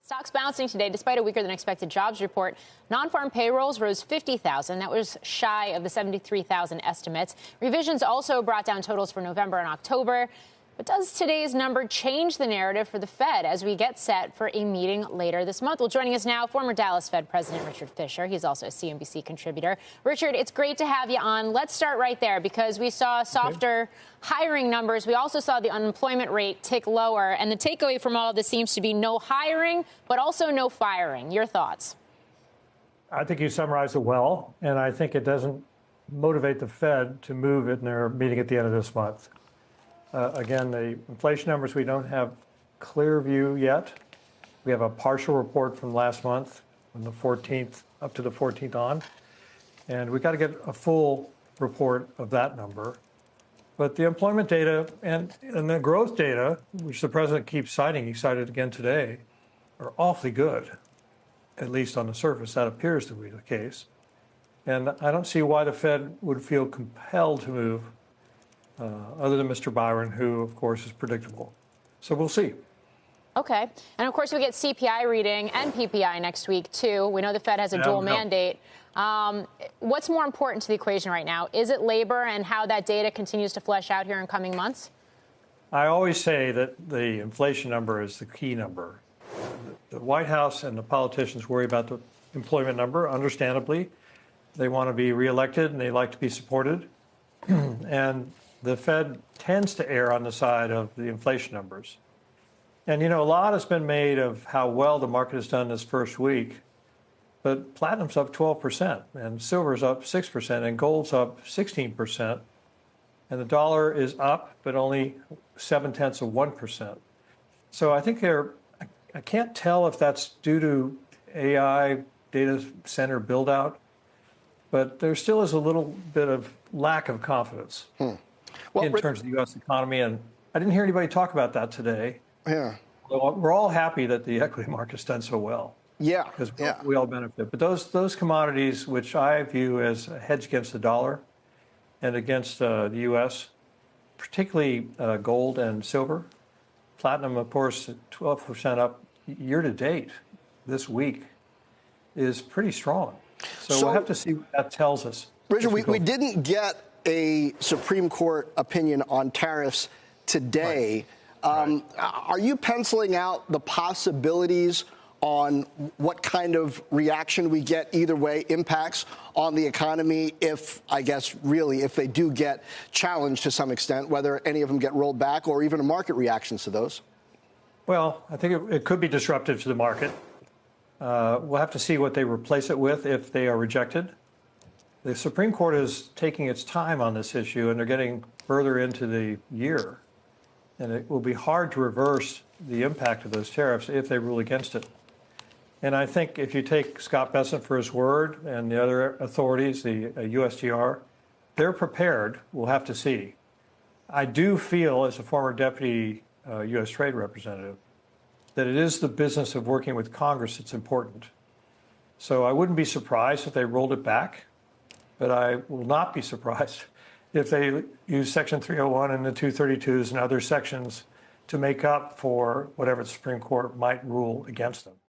Stocks bouncing today despite a weaker than expected jobs report. Non-farm payrolls rose 50,000. That was shy of the 73,000 estimates. Revisions also brought down totals for November and October. But does today's number change the narrative for the Fed as we get set for a meeting later this month? Well, joining us now, former Dallas Fed President Richard Fischer. He's also a CNBC contributor. Richard, it's great to have you on. Let's start right there because we saw softer hiring numbers. We also saw the unemployment rate tick lower. And the takeaway from all of this seems to be no hiring, but also no firing. Your thoughts? I think you summarized it well. And I think it doesn't motivate the Fed to move it in their meeting at the end of this month. Again, the inflation numbers, we don't have clear view yet. We have a partial report from last month, from the 14th up to the 14th on. And we got to get a full report of that number. But the employment data and the growth data, which the president keeps citing, he cited again today, are awfully good, at least on the surface. That appears to be the case. And I don't see why the Fed would feel compelled to move other than Mr. Byron, who, of course, is predictable. So we'll see. Okay. And, of course, we get CPI reading and PPI next week, too. We know the Fed has a dual mandate. What's more important to the equation right now? Is it labor and how that data continues to flesh out here in coming months? I always say that the inflation number is the key number. The White House and the politicians worry about the employment number, understandably. They want to be reelected and they like to be supported. And the Fed tends to err on the side of the inflation numbers. And, you know, a lot has been made of how well the market has done this first week. But platinum's up 12%, and silver's up 6%, and gold's up 16%. And the dollar is up, but only 0.7%. So I think I can't tell if that's due to AI data center build out, but there still is a little bit of lack of confidence in terms of the U.S. economy. And I didn't hear anybody talk about that today. Yeah. We're all happy that the equity market's done so well. Yeah. Because we all benefit. But those commodities, which I view as a hedge against the dollar and against the U.S., particularly gold and silver, platinum, of course, 12% up year to date this week, is pretty strong. So we'll have to see what that tells us. Richard, we didn't get a Supreme Court opinion on tariffs today. Right. Are you penciling out the possibilities on what kind of reaction we get either way, impacts on the economy if, I guess, really, if they do get challenged to some extent, whether any of them get rolled back or even market reactions to those? Well, I think it could be disruptive to the market. We'll have to see what they replace it with if they are rejected. The Supreme Court is taking its time on this issue, and they're getting further into the year. And it will be hard to reverse the impact of those tariffs if they rule against it. And I think if you take Scott Bessent for his word and the other authorities, the USTR, they're prepared. We'll have to see. I do feel, as a former deputy U.S. trade representative, that it is the business of working with Congress that's important. So I wouldn't be surprised if they rolled it back, but I will not be surprised if they use Section 301 and the 232s and other sections to make up for whatever the Supreme Court might rule against them.